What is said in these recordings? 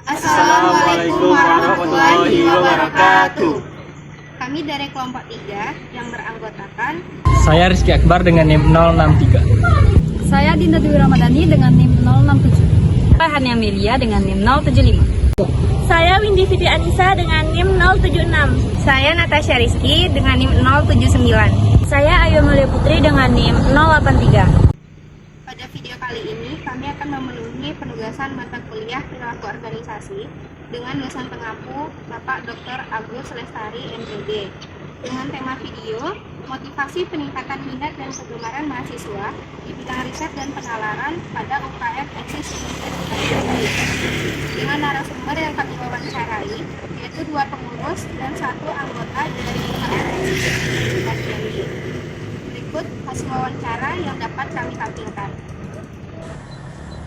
Assalamualaikum warahmatullahi wabarakatuh. Kami dari kelompok 3 yang beranggotakan Saya Rizky Akbar dengan NIM 063. Saya Dinda Dwi Ramadhani dengan NIM 067. Saya Hania Melia dengan NIM 075. Saya Windy Siti Anissa dengan NIM 076. saya Natasha Rizky dengan NIM 079. Saya Ayu Mulia Putri dengan NIM 083. Pada video kali ini kami akan memenuhi penugasan mata kuliah perilaku organisasi dengan dosen pengampu Bapak Dr. Agus Lestari MPD dengan tema video motivasi peningkatan minat dan kegemaran mahasiswa di bidang riset dan penalaran pada UKM Eksis Universitas dengan narasumber yang kami wawancarai yaitu 2 pengurus dan 1 anggota dari UKM Eksis Universitas Jambi. Berikut hasil wawancara yang dapat kami tampilkan.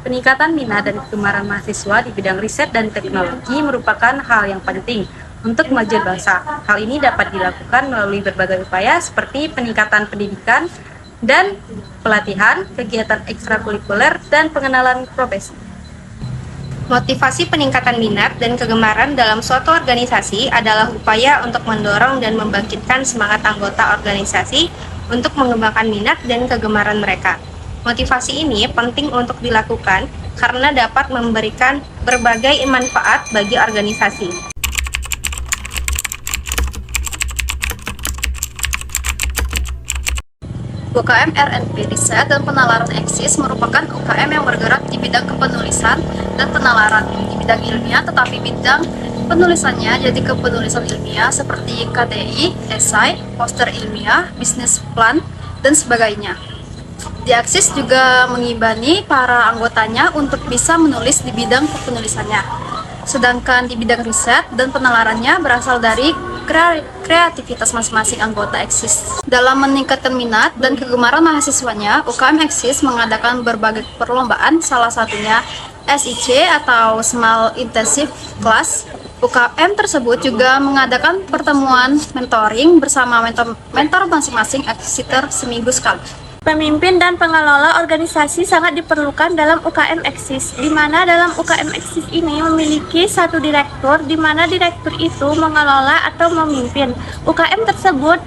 Peningkatan minat dan kegemaran mahasiswa di bidang riset dan teknologi merupakan hal yang penting untuk kemajuan bangsa. Hal ini dapat dilakukan melalui berbagai upaya seperti peningkatan pendidikan dan pelatihan, kegiatan ekstrakurikuler, dan pengenalan profesi. Motivasi peningkatan minat dan kegemaran dalam suatu organisasi adalah upaya untuk mendorong dan membangkitkan semangat anggota organisasi untuk mengembangkan minat dan kegemaran mereka. Motivasi ini penting untuk dilakukan karena dapat memberikan berbagai manfaat bagi organisasi. UKM RNP Riset dan Penalaran Eksis merupakan UKM yang bergerak di bidang kepenulisan dan penalaran di bidang ilmiah, tetapi bidang penulisannya jadi kepenulisan ilmiah seperti KTI, esai, poster ilmiah, bisnis plan, dan sebagainya. Di Eksis juga mengimbangi para anggotanya untuk bisa menulis di bidang kepenulisannya. Sedangkan di bidang riset dan penalarannya berasal dari kreativitas masing-masing anggota Eksis. Dalam meningkatkan minat dan kegemaran mahasiswanya, UKM Eksis mengadakan berbagai perlombaan, salah satunya SIC atau Small Intensive Class. UKM tersebut juga mengadakan pertemuan mentoring bersama mentor masing-masing Eksiter seminggu sekali. Pemimpin dan pengelola organisasi sangat diperlukan dalam UKM Eksis, di mana dalam UKM Eksis ini memiliki 1 direktur, di mana direktur itu mengelola atau memimpin UKM tersebut.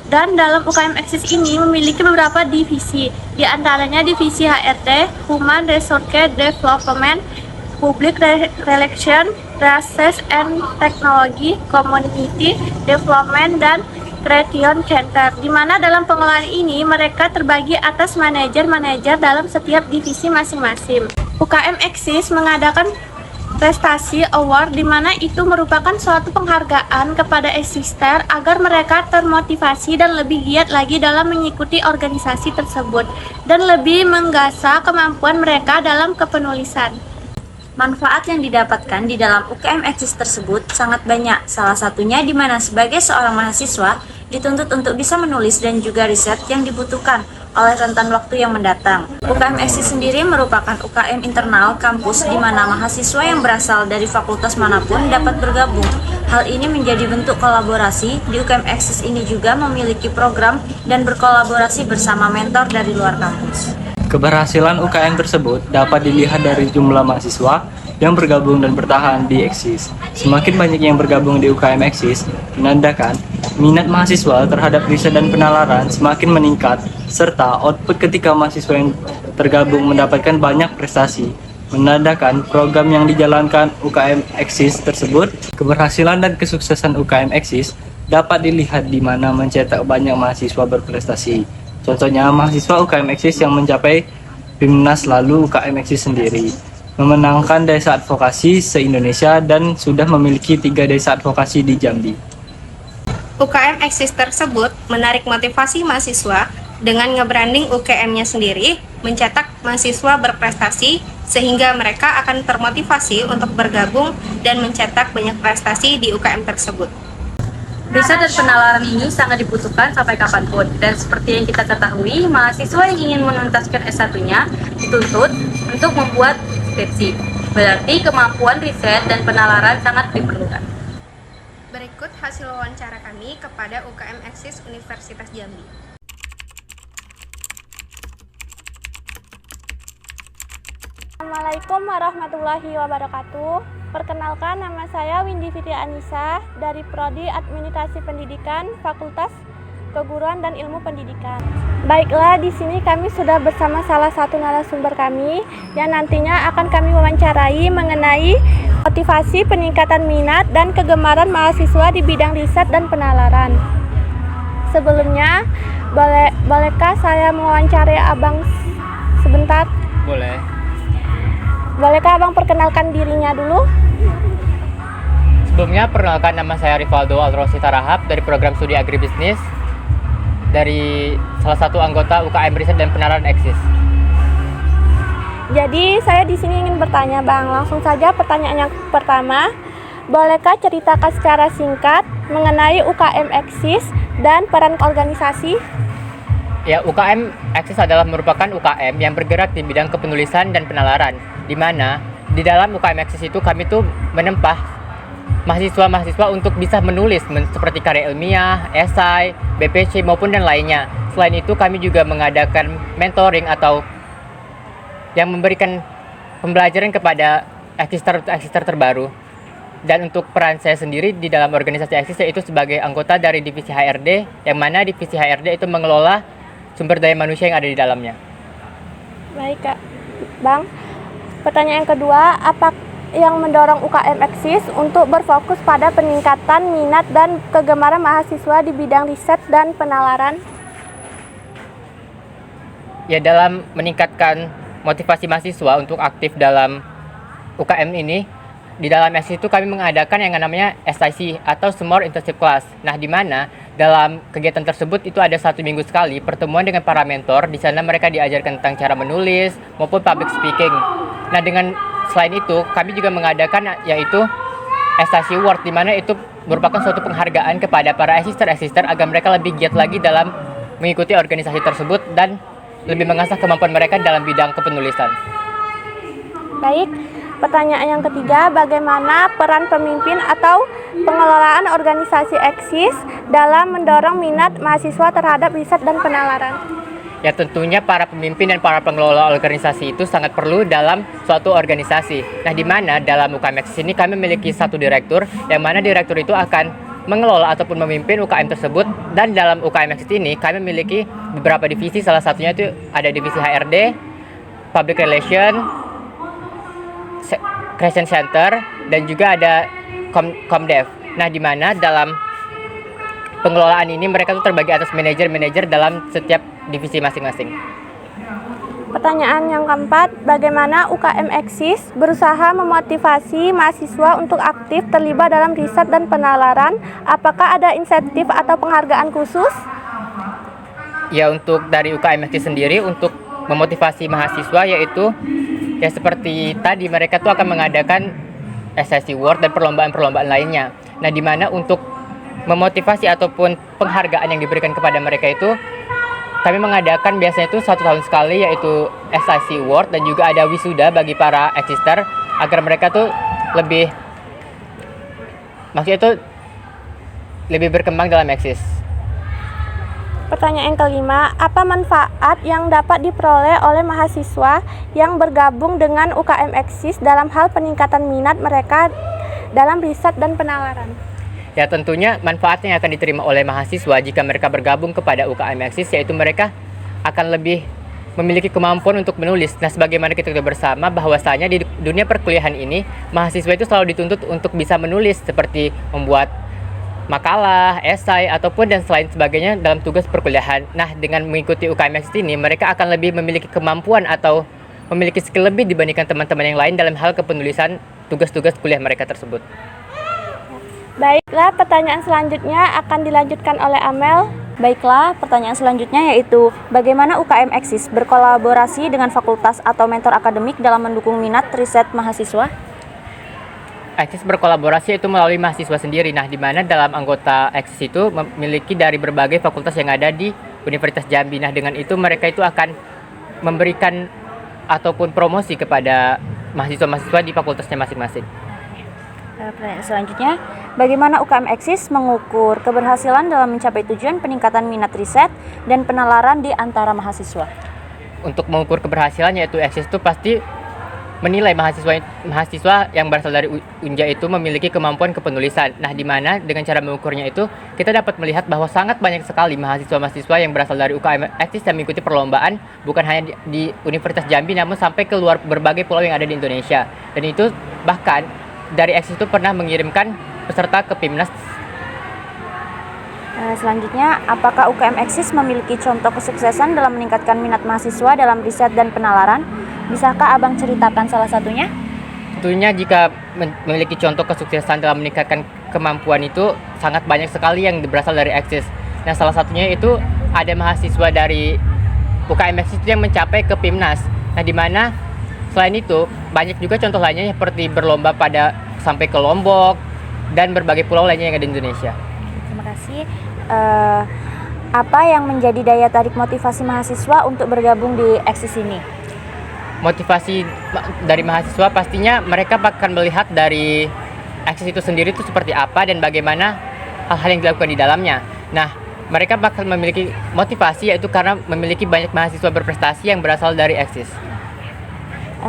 Dan dalam UKM Eksis ini memiliki beberapa divisi, di antaranya divisi HRD, Human Resource Development, Public Relation, Research and Technology, Community Development, dan Creation Center, di mana dalam pengelolaan ini mereka terbagi atas manajer-manajer dalam setiap divisi masing-masing. UKM Eksis mengadakan prestasi award, di mana itu merupakan suatu penghargaan kepada eksister agar mereka termotivasi dan lebih giat lagi dalam mengikuti organisasi tersebut dan lebih menggasah kemampuan mereka dalam kepenulisan. Manfaat yang didapatkan di dalam UKM Eksis tersebut sangat banyak, salah satunya di mana sebagai seorang mahasiswa dituntut untuk bisa menulis dan juga riset yang dibutuhkan oleh rentan waktu yang mendatang. UKM Eksis sendiri merupakan UKM internal kampus di mana mahasiswa yang berasal dari fakultas manapun dapat bergabung. Hal ini menjadi bentuk kolaborasi. Di UKM Eksis ini juga memiliki program dan berkolaborasi bersama mentor dari luar kampus. Keberhasilan UKM tersebut dapat dilihat dari jumlah mahasiswa yang bergabung dan bertahan di Eksis. Semakin banyak yang bergabung di UKM Eksis, menandakan minat mahasiswa terhadap riset dan penalaran semakin meningkat, serta output ketika mahasiswa yang tergabung mendapatkan banyak prestasi. Menandakan program yang dijalankan UKM Eksis tersebut, keberhasilan dan kesuksesan UKM Eksis dapat dilihat di mana mencetak banyak mahasiswa berprestasi. Contohnya mahasiswa UKM Eksis yang mencapai PIMNAS lalu UKM Eksis sendiri, memenangkan desa advokasi se-Indonesia dan sudah memiliki 3 desa advokasi di Jambi. UKM Eksis tersebut menarik motivasi mahasiswa dengan nge-branding UKM-nya sendiri, mencetak mahasiswa berprestasi sehingga mereka akan termotivasi untuk bergabung dan mencetak banyak prestasi di UKM tersebut. Riset dan penalaran ini sangat dibutuhkan sampai kapanpun, dan seperti yang kita ketahui, mahasiswa yang ingin menuntaskan S1-nya dituntut untuk membuat skripsi. Berarti kemampuan riset dan penalaran sangat diperlukan. Berikut hasil wawancara kami kepada UKM Eksis Universitas Jambi. Assalamualaikum warahmatullahi wabarakatuh. Perkenalkan, nama saya Windy Fitri Anissa dari Prodi Administrasi Pendidikan Fakultas Keguruan dan Ilmu Pendidikan. Baiklah, di sini kami sudah bersama salah satu narasumber kami yang nantinya akan kami wawancarai mengenai motivasi peningkatan minat dan kegemaran mahasiswa di bidang riset dan penalaran. Sebelumnya, bolehkah saya mewawancarai Abang sebentar? Boleh. Bolehkah Abang perkenalkan dirinya dulu? Sebelumnya, perkenalkan, nama saya Rivaldo Alrosi Tarahap dari program studi agribisnis dari salah satu anggota UKM Riset dan Penalaran Eksis. Jadi saya di sini ingin bertanya, Bang. Langsung saja pertanyaan yang pertama. Bolehkah ceritakan secara singkat mengenai UKM Eksis dan peran organisasi? Ya, UKM Eksis adalah merupakan UKM yang bergerak di bidang kepenulisan dan penalaran, di mana di dalam UKM Eksis itu kami tuh menempah mahasiswa-mahasiswa untuk bisa menulis seperti karya ilmiah, esai, BPC maupun dan lainnya. Selain itu kami juga mengadakan mentoring atau yang memberikan pembelajaran kepada eksister terbaru. Dan untuk peran saya sendiri di dalam organisasi Eksis yaitu sebagai anggota dari divisi HRD, yang mana divisi HRD itu mengelola sumber daya manusia yang ada di dalamnya. Baik, Kak. Bang, pertanyaan yang kedua, apa yang mendorong UKM Eksis untuk berfokus pada peningkatan minat dan kegemaran mahasiswa di bidang riset dan penalaran? Ya, dalam meningkatkan motivasi mahasiswa untuk aktif dalam UKM ini, di dalam Eksis itu kami mengadakan yang namanya SIC atau Summer Internship Class. Nah, di mana dalam kegiatan tersebut itu ada 1 minggu sekali pertemuan dengan para mentor. Di sana mereka diajarkan tentang cara menulis maupun public speaking. Nah, selain itu kami juga mengadakan yaitu SIC Award, di mana itu merupakan suatu penghargaan kepada para eksister agar mereka lebih giat lagi dalam mengikuti organisasi tersebut dan lebih mengasah kemampuan mereka dalam bidang kepenulisan. Baik, pertanyaan yang ketiga, bagaimana peran pemimpin atau pengelolaan organisasi Eksis dalam mendorong minat mahasiswa terhadap riset dan penalaran? Ya, tentunya para pemimpin dan para pengelola organisasi itu sangat perlu dalam suatu organisasi. Nah, di mana dalam UKM Eksis ini kami memiliki satu direktur, yang mana direktur itu akan mengelola ataupun memimpin UKM tersebut. Dan dalam UKM Eksis ini kami memiliki beberapa divisi, salah satunya itu ada divisi HRD, Public Relation, Creation Center, dan juga ada Comdev. Nah, di mana dalam pengelolaan ini mereka tuh terbagi atas manajer-manajer dalam setiap divisi masing-masing. Pertanyaan yang keempat, bagaimana UKM Eksis berusaha memotivasi mahasiswa untuk aktif terlibat dalam riset dan penalaran? Apakah ada insentif atau penghargaan khusus? Ya, untuk dari UKM Eksis sendiri untuk memotivasi mahasiswa yaitu ya seperti tadi mereka tuh akan mengadakan SIC Award dan perlombaan-perlombaan lainnya. Nah, di mana untuk memotivasi ataupun penghargaan yang diberikan kepada mereka itu kami mengadakan biasanya itu 1 tahun sekali yaitu SIC Award, dan juga ada wisuda bagi para eksister agar mereka tuh lebih berkembang dalam Eksis. Pertanyaan yang kelima, apa manfaat yang dapat diperoleh oleh mahasiswa yang bergabung dengan UKM Eksis dalam hal peningkatan minat mereka dalam riset dan penalaran? Ya, tentunya manfaat yang akan diterima oleh mahasiswa jika mereka bergabung kepada UKM Eksis yaitu mereka akan lebih memiliki kemampuan untuk menulis. Nah, sebagaimana kita sudah bersama bahwasanya di dunia perkuliahan ini mahasiswa itu selalu dituntut untuk bisa menulis seperti membuat makalah, esai, ataupun dan selain sebagainya dalam tugas perkuliahan. Nah, dengan mengikuti UKM Eksis ini mereka akan lebih memiliki kemampuan atau memiliki skill lebih dibandingkan teman-teman yang lain dalam hal kepenulisan tugas-tugas kuliah mereka tersebut. Baiklah, pertanyaan selanjutnya akan dilanjutkan oleh Amel. Baiklah, pertanyaan selanjutnya yaitu bagaimana UKM Eksis berkolaborasi dengan fakultas atau mentor akademik dalam mendukung minat riset mahasiswa? Eksis berkolaborasi itu melalui mahasiswa sendiri. Nah, di mana dalam anggota Eksis itu memiliki dari berbagai fakultas yang ada di Universitas Jambi. Nah, dengan itu mereka itu akan memberikan ataupun promosi kepada mahasiswa-mahasiswa di fakultasnya masing-masing. Pertanyaan selanjutnya, bagaimana UKM Eksis mengukur keberhasilan dalam mencapai tujuan peningkatan minat riset dan penalaran di antara mahasiswa? Untuk mengukur keberhasilan yaitu Eksis itu pasti menilai mahasiswa yang berasal dari Unja itu memiliki kemampuan kepenulisan. Nah, di mana dengan cara mengukurnya itu kita dapat melihat bahwa sangat banyak sekali mahasiswa-mahasiswa yang berasal dari UKM Eksis yang mengikuti perlombaan bukan hanya di Universitas Jambi namun sampai ke luar berbagai pulau yang ada di Indonesia. Dan itu bahkan dari Eksis itu pernah mengirimkan peserta ke PIMNAS. Selanjutnya, apakah UKM Eksis memiliki contoh kesuksesan dalam meningkatkan minat mahasiswa dalam riset dan penalaran? Bisakah Abang ceritakan salah satunya? Tentunya jika memiliki contoh kesuksesan dalam meningkatkan kemampuan itu sangat banyak sekali yang berasal dari Eksis. Nah, salah satunya itu ada mahasiswa dari UKM Eksis yang mencapai ke PIMNAS. Nah, di mana selain itu banyak juga contoh lainnya seperti berlomba sampai ke Lombok dan berbagai pulau lainnya yang ada di Indonesia. Terima kasih. Apa yang menjadi daya tarik motivasi mahasiswa untuk bergabung di Eksis ini? Motivasi dari mahasiswa pastinya mereka akan melihat dari Eksis itu sendiri itu seperti apa dan bagaimana hal-hal yang dilakukan di dalamnya. Nah, mereka bakal memiliki motivasi yaitu karena memiliki banyak mahasiswa berprestasi yang berasal dari Eksis.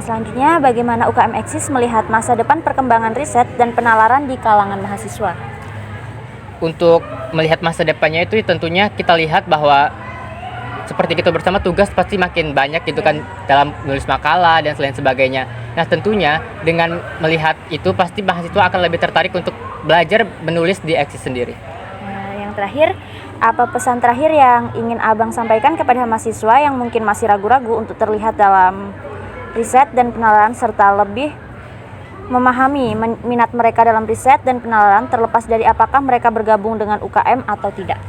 Selanjutnya, bagaimana UKM Eksis melihat masa depan perkembangan riset dan penalaran di kalangan mahasiswa? Untuk melihat masa depannya itu tentunya kita lihat bahwa seperti kita bersama tugas pasti makin banyak gitu kan dalam menulis makalah dan selain sebagainya. Nah, tentunya dengan melihat itu pasti mahasiswa akan lebih tertarik untuk belajar menulis di Eksis sendiri. Yang terakhir, apa pesan terakhir yang ingin Abang sampaikan kepada mahasiswa yang mungkin masih ragu-ragu untuk terlihat dalam riset dan penalaran serta lebih memahami minat mereka dalam riset dan penalaran terlepas dari apakah mereka bergabung dengan UKM atau tidak?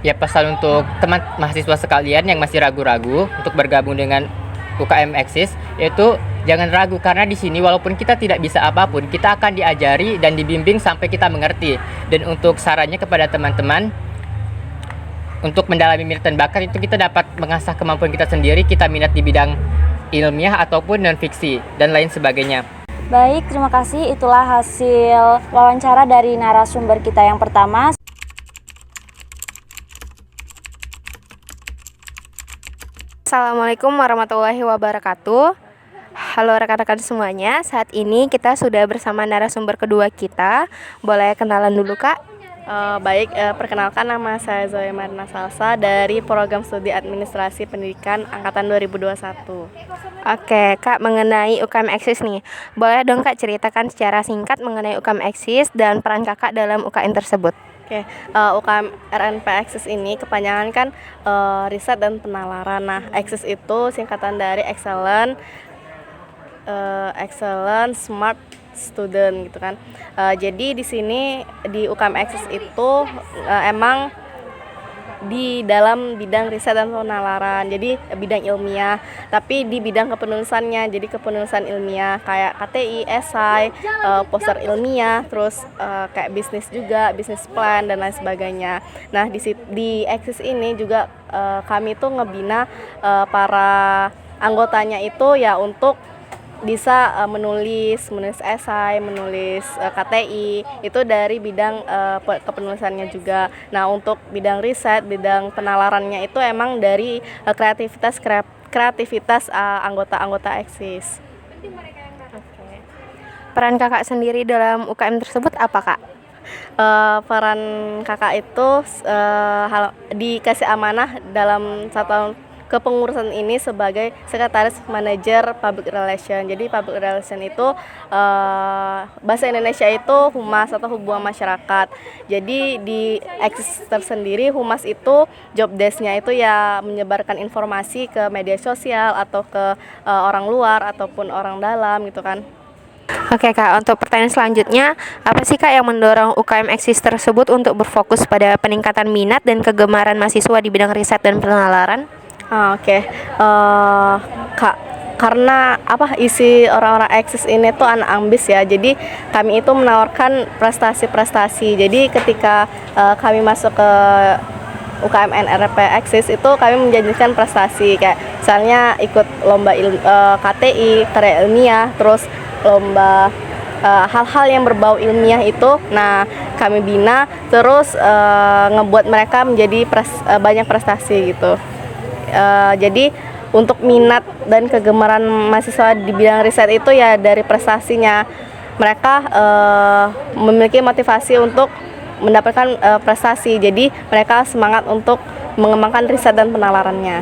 Ya, pesan untuk teman mahasiswa sekalian yang masih ragu-ragu untuk bergabung dengan UKM Eksis yaitu jangan ragu karena di sini walaupun kita tidak bisa apapun kita akan diajari dan dibimbing sampai kita mengerti. Dan untuk sarannya kepada teman-teman untuk mendalami minat dan bakat itu kita dapat mengasah kemampuan kita sendiri, kita minat di bidang ilmiah ataupun non-fiksi dan lain sebagainya. Baik, terima kasih. Itulah hasil wawancara dari narasumber kita yang pertama. Assalamualaikum warahmatullahi wabarakatuh. Halo rekan-rekan semuanya. Saat ini kita sudah bersama narasumber kedua kita. Boleh kenalan dulu, Kak? Perkenalkan nama saya Zoe Marina Salsa dari Program Studi Administrasi Pendidikan Angkatan 2021. Oke, Kak, mengenai UKM Eksis nih. Boleh dong Kak ceritakan secara singkat mengenai UKM Eksis dan peran Kakak dalam UKM tersebut? UKM RNP Eksis ini kepanjangan kan riset dan penalaran. Nah, Eksis itu singkatan dari Excellent Smart Student gitu kan. Jadi di sini di UKM Eksis itu emang di dalam bidang riset dan penalaran, jadi bidang ilmiah, tapi di bidang kepenulisannya, jadi kepenulisan ilmiah kayak KTI, esai, poster ilmiah, terus kayak bisnis juga, bisnis plan dan lain sebagainya. Nah, di Eksis ini juga kami tuh ngebina para anggotanya itu ya untuk bisa menulis esai, menulis KTI, itu dari bidang kepenulisannya juga. Nah, untuk bidang riset, bidang penalarannya itu emang dari kreativitas anggota-anggota Eksis. Peran Kakak sendiri dalam UKM tersebut apa, Kak? Peran kakak itu dikasih amanah dalam 1 tahun kepengurusan ini sebagai sekretaris manajer public relation. Jadi public relation itu bahasa Indonesia itu humas atau hubungan masyarakat. Jadi di Eksis tersendiri humas itu job desk-nya itu ya menyebarkan informasi ke media sosial atau ke orang luar ataupun orang dalam gitu kan. Oke Kak, untuk pertanyaan selanjutnya, apa sih Kak yang mendorong UKM Eksis tersebut untuk berfokus pada peningkatan minat dan kegemaran mahasiswa di bidang riset dan penalaran? Kak, karena isi orang-orang Eksis ini tuh anak ambis ya. Jadi kami itu menawarkan prestasi-prestasi. Jadi ketika kami masuk ke UKM RNP Eksis itu kami menjanjikan prestasi kayak misalnya ikut lomba KTI, karya ilmiah, terus lomba hal-hal yang berbau ilmiah itu. Nah, kami bina terus ngebuat mereka menjadi banyak prestasi gitu. Jadi untuk minat dan kegemaran mahasiswa di bidang riset itu ya dari prestasinya. Mereka memiliki motivasi untuk mendapatkan prestasi, jadi mereka semangat untuk mengembangkan riset dan penalarannya.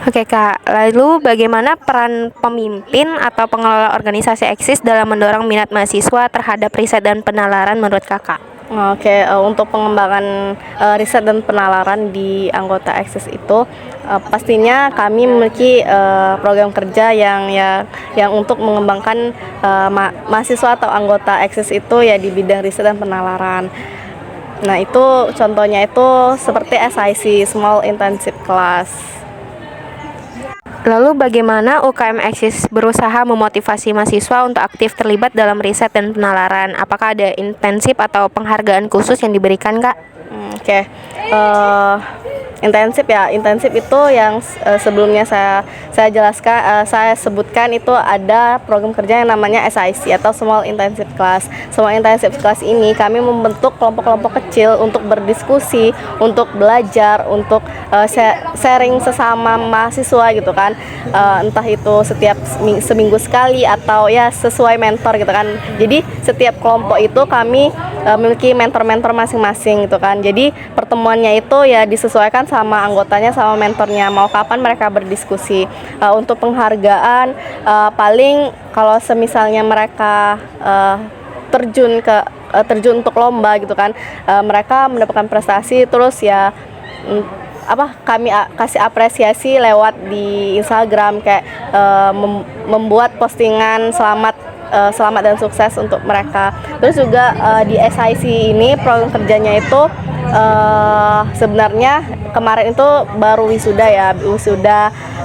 Oke Kak, lalu bagaimana peran pemimpin atau pengelola organisasi eksis dalam mendorong minat mahasiswa terhadap riset dan penalaran menurut Kakak? Untuk pengembangan riset dan penalaran di anggota eksis itu pastinya kami memiliki program kerja yang untuk mengembangkan mahasiswa atau anggota eksis itu ya di bidang riset dan penalaran. Nah, itu contohnya itu seperti SIC, Small Intensive Class. Lalu bagaimana UKM eksis berusaha memotivasi mahasiswa untuk aktif terlibat dalam riset dan penalaran? Apakah ada intensif atau penghargaan khusus yang diberikan, Kak? Intensif itu yang sebelumnya saya jelaskan, saya sebutkan itu ada program kerja yang namanya SIC atau Small Intensive Class. Small Intensive Class ini kami membentuk kelompok-kelompok kecil untuk berdiskusi, untuk belajar, untuk sharing sesama mahasiswa gitu kan. Entah itu setiap seminggu sekali atau ya sesuai mentor gitu kan. Jadi setiap kelompok itu kami memiliki mentor-mentor masing-masing gitu kan. Jadi pertemuannya itu ya disesuaikan sama anggotanya, sama mentornya, mau kapan mereka berdiskusi. Untuk penghargaan paling kalau semisalnya mereka terjun untuk lomba gitu kan, mereka mendapatkan prestasi, terus ya kami kasih apresiasi lewat di Instagram kayak membuat postingan selamat dan sukses untuk mereka. Terus juga di SIC ini program kerjanya itu sebenarnya kemarin itu baru wisuda ya,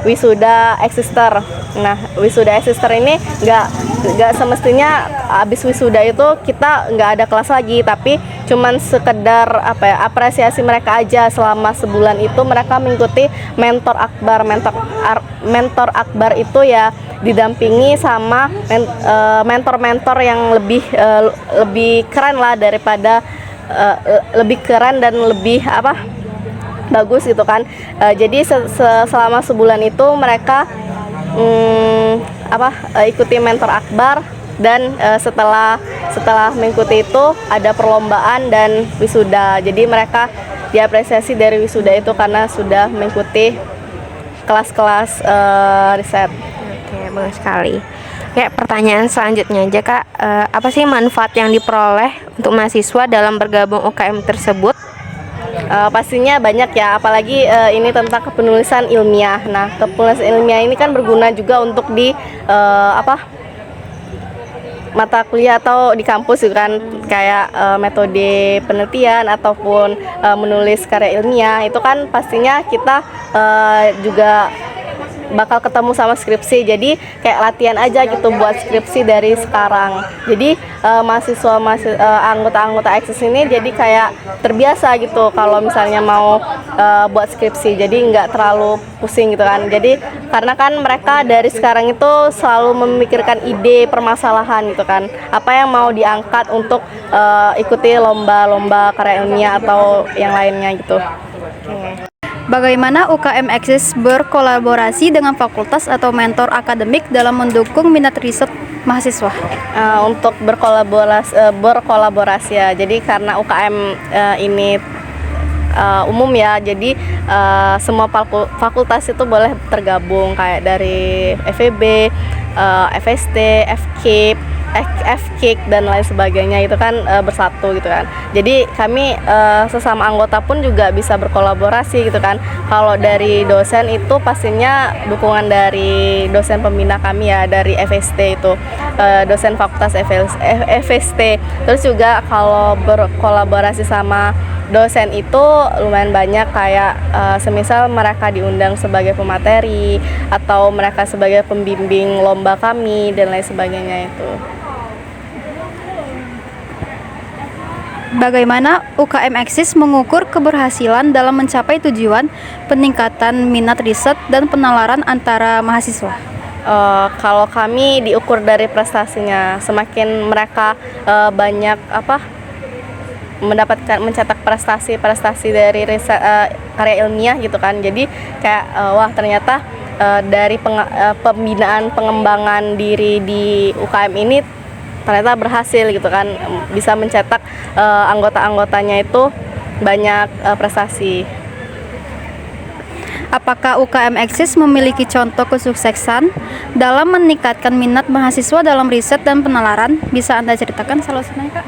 wisuda eksister. Nah, wisuda eksister ini nggak semestinya habis wisuda itu kita nggak ada kelas lagi, tapi cuman sekedar apresiasi mereka aja. Selama sebulan itu mereka mengikuti mentor akbar. Mentor akbar itu ya didampingi sama mentor-mentor yang lebih keren lah daripada lebih keren dan lebih bagus gitu kan. Jadi selama sebulan itu mereka ikuti mentor akbar, dan setelah mengikuti itu ada perlombaan dan wisuda. Jadi mereka diapresiasi dari wisuda itu karena sudah mengikuti kelas-kelas riset. Oke, bagus sekali. Oke, pertanyaan selanjutnya aja Kak, apa sih manfaat yang diperoleh untuk mahasiswa dalam bergabung UKM tersebut? Pastinya banyak ya, apalagi ini tentang kepenulisan ilmiah. Nah, kepenulisan ilmiah ini kan berguna juga untuk di mata kuliah atau di kampus gitu kan, kayak metode penelitian ataupun menulis karya ilmiah. Itu kan pastinya kita juga bakal ketemu sama skripsi, jadi kayak latihan aja gitu buat skripsi dari sekarang. Jadi anggota eksis ini jadi kayak terbiasa gitu kalau misalnya mau buat skripsi, jadi nggak terlalu pusing gitu kan. Jadi karena kan mereka dari sekarang itu selalu memikirkan ide permasalahan gitu kan, apa yang mau diangkat untuk ikuti lomba-lomba karya ilmiah atau yang lainnya gitu. Bagaimana UKM eksis berkolaborasi dengan fakultas atau mentor akademik dalam mendukung minat riset mahasiswa? Untuk berkolaborasi ya, jadi karena UKM ini umum ya, jadi semua fakultas itu boleh tergabung, kayak dari FEB, FST, FKIP dan lain sebagainya, itu kan bersatu gitu kan. Jadi kami sesama anggota pun juga bisa berkolaborasi gitu kan. Kalau dari dosen itu pastinya dukungan dari dosen pembina kami ya, dari FST itu, dosen fakultas FST. Terus juga kalau berkolaborasi sama dosen itu lumayan banyak, kayak semisal mereka diundang sebagai pemateri atau mereka sebagai pembimbing lomba kami dan lain sebagainya itu. Bagaimana UKM eksis mengukur keberhasilan dalam mencapai tujuan peningkatan minat riset dan penalaran antara mahasiswa? Kalau kami diukur dari prestasinya, semakin mereka banyak mencetak prestasi dari riset, karya ilmiah gitu kan. Jadi kayak wah ternyata dari pembinaan pengembangan diri di UKM ini ternyata berhasil gitu kan, bisa mencetak anggota-anggotanya itu banyak prestasi. Apakah UKM Eksis memiliki contoh kesuksesan dalam meningkatkan minat mahasiswa dalam riset dan penalaran? Bisa Anda ceritakan salah satunya, Kak?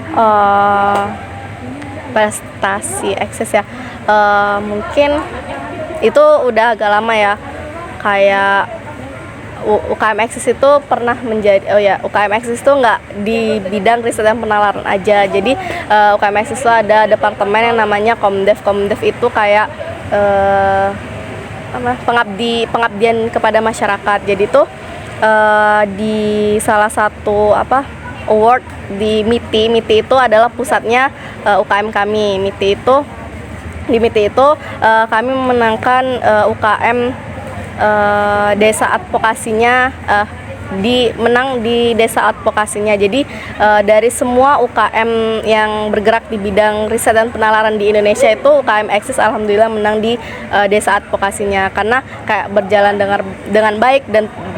Prestasi Eksis ya, mungkin itu udah agak lama ya. Kayak UKM Eksis itu pernah menjadi, UKM Eksis itu nggak di bidang riset dan penalaran aja. Jadi UKM Eksis itu ada departemen yang namanya Komdev. Komdev itu kayak pengabdian kepada masyarakat. Jadi tuh di salah satu award di MITI itu adalah pusatnya UKM kami. Di MITI itu kami memenangkan UKM desa advokasinya, menang di desa advokasinya. Jadi dari semua UKM yang bergerak di bidang riset dan penalaran di Indonesia itu UKM Eksis alhamdulillah menang di desa advokasinya, karena kayak berjalan dengan baik,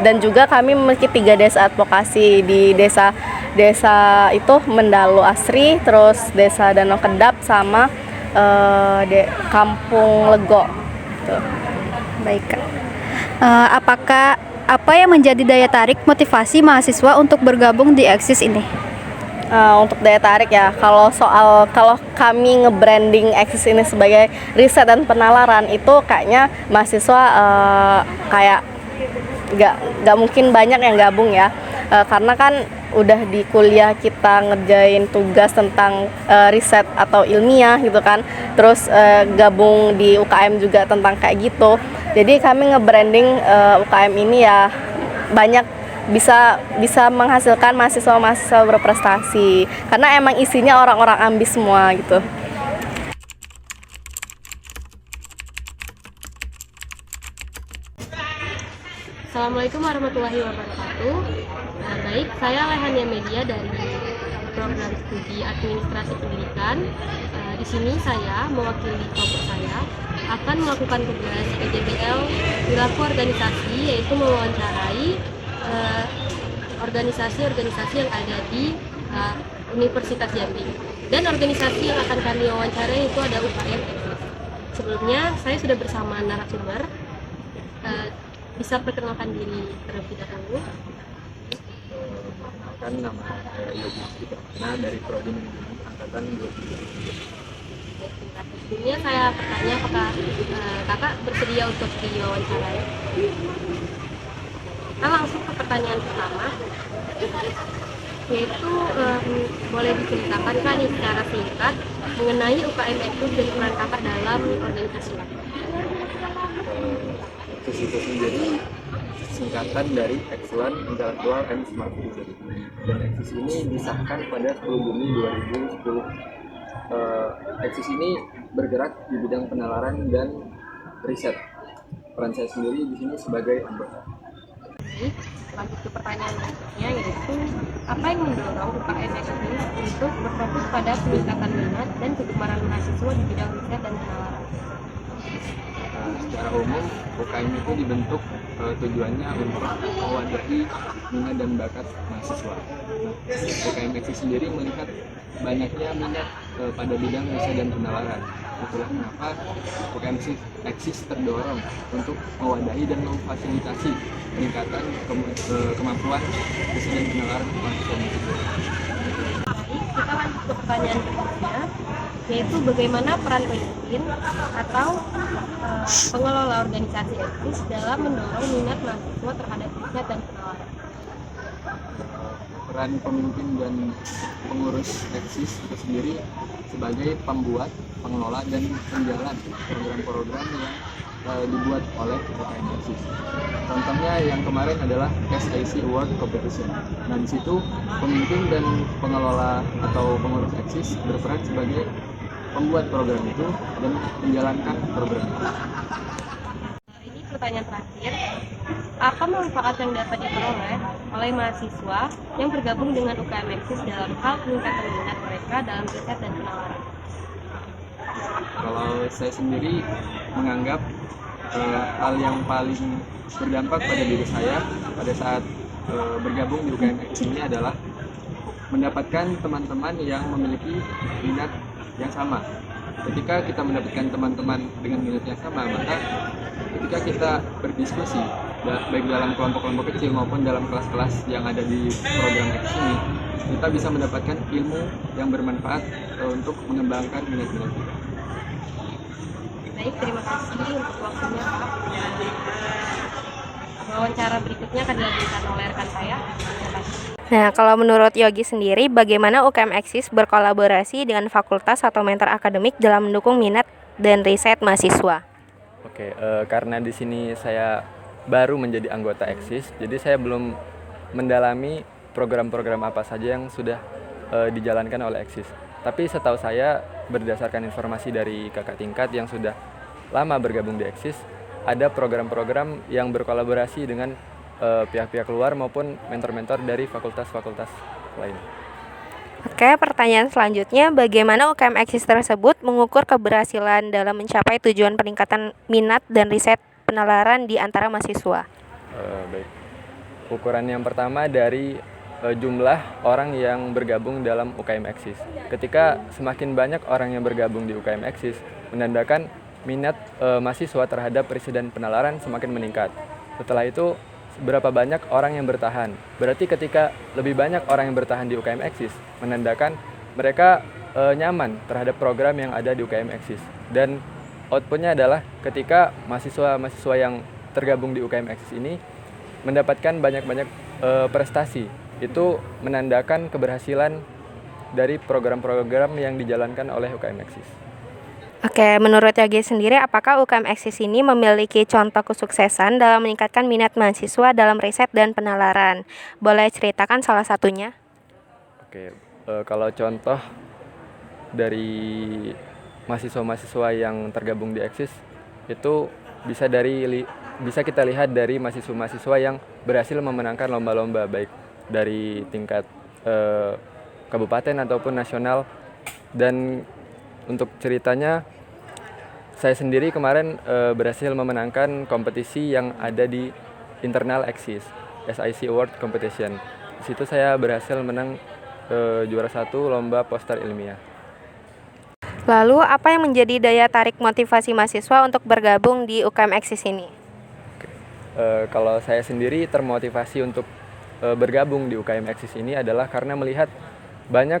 dan juga kami memiliki 3 desa advokasi di desa itu Mendalu Asri, terus desa Danau Kedap, sama Kampung Lego. Tuh. Baik, Kak. Apa yang menjadi daya tarik motivasi mahasiswa untuk bergabung di Eksis ini? Untuk daya tarik ya, kalau kami nge-branding Eksis ini sebagai riset dan penalaran, itu kayaknya mahasiswa kayak nggak mungkin banyak yang gabung ya, karena kan udah di kuliah kita ngerjain tugas tentang riset atau ilmiah gitu kan, terus gabung di UKM juga tentang kayak gitu. Jadi kami nge-branding UKM ini ya banyak bisa menghasilkan mahasiswa-mahasiswa berprestasi, karena emang isinya orang-orang ambis semua gitu. Assalamualaikum warahmatullahi wabarakatuh. Baik, saya Lehania Media dari program studi administrasi pendidikan. Di sini saya mewakili kelompok saya akan melakukan tugas PJBL perilaku organisasi, yaitu mewawancarai organisasi-organisasi yang ada di Universitas Jambi. Dan organisasi yang akan kami wawancarai itu ada UKM Eksis. Sebelumnya saya sudah bersama narasumber. Bisa perkenalkan diri terlebih dahulu. Perkenalkan, nama saya Yogi Pramana dari Prodi Manajemen Angkatan 2023. Sebelumnya saya bertanya apakah kakak bersedia untuk diwawancarai. Kita langsung ke pertanyaan pertama, yaitu boleh diceritakan kan secara singkat mengenai UKM Eksis dan peran kakak dalam organisasi. Eksis itu sendiri singkatan dari Excellent Intellectual and Smart Citizen, dan Eksis ini disahkan pada 10 Juni 2010. Eksis ini bergerak di bidang penalaran dan riset. Peran saya sendiri di sini sebagai anggota. Lanjut ke pertanyaan berikutnya, yaitu apa yang mendorong UKM Eksis untuk berfokus pada peningkatan minat dan kegemaran mahasiswa di bidang riset dan penalaran? Secara umum, UKM itu dibentuk tujuannya untuk mewadahi minat dan bakat mahasiswa. UKM Eksis sendiri melihat banyaknya minat pada bidang riset dan penalaran. Itulah kenapa UKM Eksis terdorong untuk mewadahi dan memfasilitasi peningkatan kemampuan riset dan penalaran mahasiswa. Kita lanjut ke pertanyaan berikutnya, yaitu bagaimana peran pemimpin atau pengelola organisasi Eksis dalam mendorong minat mahasiswa terhadap riset dan penalaran. Peran pemimpin dan pengurus Eksis itu sendiri sebagai pembuat, pengelola, dan penjalan program-program yang dibuat oleh UKM Eksis. Contohnya yang kemarin adalah SIC Award Competition. Nah, di situ pemimpin dan pengelola atau pengurus Eksis berperan sebagai pembuat program itu dan menjalankan program itu. Ini pertanyaan terakhir. Apa manfaat yang dapat diperoleh oleh mahasiswa yang bergabung dengan UKM Eksis dalam hal peningkatan minat mereka dalam riset dan penalaran? Kalau saya sendiri menganggap hal yang paling berdampak pada diri saya pada saat bergabung di UKM Exis ini adalah mendapatkan teman-teman yang memiliki minat yang sama. Ketika kita mendapatkan teman-teman dengan minat yang sama, maka ketika kita berdiskusi baik dalam kelompok-kelompok kecil maupun dalam kelas-kelas yang ada di program Exis ini, kita bisa mendapatkan ilmu yang bermanfaat untuk mengembangkan minat-minat kita. Baik, terima kasih untuk waktunya Pak. Wawancara berikutnya akan dilanjutkan oleh rekan saya. Terima kasih. Nah, kalau menurut Yogi sendiri, bagaimana UKM Exis berkolaborasi dengan fakultas atau mentor akademik dalam mendukung minat dan riset mahasiswa? Oke, karena di sini saya baru menjadi anggota Exis, jadi saya belum mendalami program-program apa saja yang sudah dijalankan oleh Exis. Tapi setahu saya, berdasarkan informasi dari kakak tingkat yang sudah lama bergabung di Exis, ada program-program yang berkolaborasi dengan pihak-pihak luar maupun mentor-mentor dari fakultas-fakultas lain. Oke, pertanyaan selanjutnya, bagaimana UKM Exis tersebut mengukur keberhasilan dalam mencapai tujuan peningkatan minat dan riset penalaran di antara mahasiswa? Baik, ukuran yang pertama dari jumlah orang yang bergabung dalam UKM Exis. Ketika semakin banyak orang yang bergabung di UKM Exis, menandakan minat mahasiswa terhadap riset dan penalaran semakin meningkat. Setelah itu, berapa banyak orang yang bertahan. Berarti ketika lebih banyak orang yang bertahan di UKM Exis, menandakan mereka nyaman terhadap program yang ada di UKM Exis. Dan outputnya adalah ketika mahasiswa-mahasiswa yang tergabung di UKM Exis ini mendapatkan banyak-banyak prestasi. Itu menandakan keberhasilan dari program-program yang dijalankan oleh UKM Exis. Oke, menurut Yogi sendiri, apakah UKM Exis ini memiliki contoh kesuksesan dalam meningkatkan minat mahasiswa dalam riset dan penalaran? Boleh ceritakan salah satunya? Oke, kalau contoh dari mahasiswa-mahasiswa yang tergabung di Exis, itu bisa kita lihat dari mahasiswa-mahasiswa yang berhasil memenangkan lomba-lomba, baik dari tingkat kabupaten ataupun nasional. Dan untuk ceritanya, saya sendiri kemarin berhasil memenangkan kompetisi yang ada di internal Exis, SIC Award Competition. Di situ saya berhasil menang juara 1 lomba poster ilmiah. Lalu, apa yang menjadi daya tarik motivasi mahasiswa untuk bergabung di UKM Exis ini? Kalau saya sendiri termotivasi untuk bergabung di UKM Exis ini adalah karena melihat banyak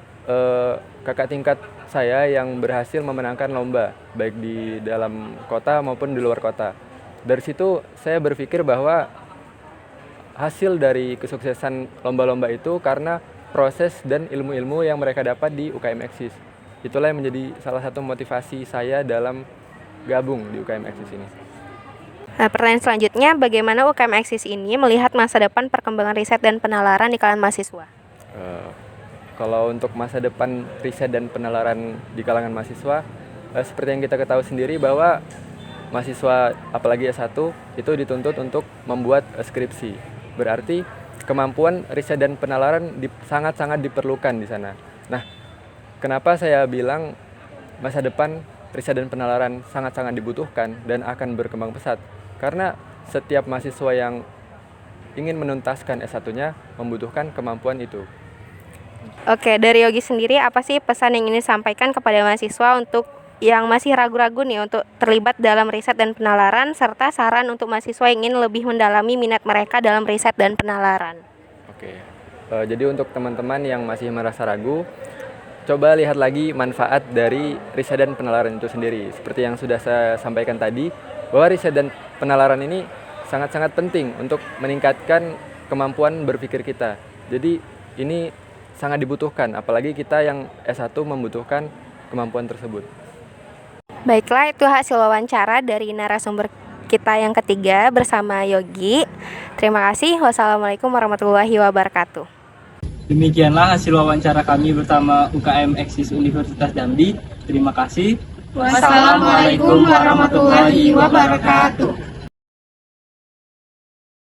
kakak tingkat saya yang berhasil memenangkan lomba, baik di dalam kota maupun di luar kota. Dari situ saya berpikir bahwa hasil dari kesuksesan lomba-lomba itu karena proses dan ilmu-ilmu yang mereka dapat di UKM Exis. Itulah yang menjadi salah satu motivasi saya dalam gabung di UKM Exis ini. Nah, pertanyaan selanjutnya, bagaimana UKM Exis ini melihat masa depan perkembangan riset dan penalaran di kalangan mahasiswa? Kalau untuk masa depan riset dan penalaran di kalangan mahasiswa, seperti yang kita ketahui sendiri bahwa mahasiswa apalagi S1 itu dituntut untuk membuat skripsi. Berarti kemampuan riset dan penalaran sangat-sangat diperlukan di sana. Nah, kenapa saya bilang masa depan riset dan penalaran sangat-sangat dibutuhkan dan akan berkembang pesat? Karena setiap mahasiswa yang ingin menuntaskan S1-nya membutuhkan kemampuan itu. Oke, dari Yogi sendiri, apa sih pesan yang ingin disampaikan kepada mahasiswa untuk yang masih ragu-ragu nih untuk terlibat dalam riset dan penalaran, serta saran untuk mahasiswa yang ingin lebih mendalami minat mereka dalam riset dan penalaran? Oke, jadi untuk teman-teman yang masih merasa ragu, coba lihat lagi manfaat dari riset dan penalaran itu sendiri. Seperti yang sudah saya sampaikan tadi, bahwa riset dan penalaran ini sangat-sangat penting untuk meningkatkan kemampuan berpikir kita. Jadi ini sangat dibutuhkan, apalagi kita yang S1 membutuhkan kemampuan tersebut. Baiklah, itu hasil wawancara dari narasumber kita yang ketiga bersama Yogi. Terima kasih. Wassalamualaikum warahmatullahi wabarakatuh. Demikianlah hasil wawancara kami bersama UKM Exis Universitas Jambi. Terima kasih. Wassalamualaikum warahmatullahi wabarakatuh.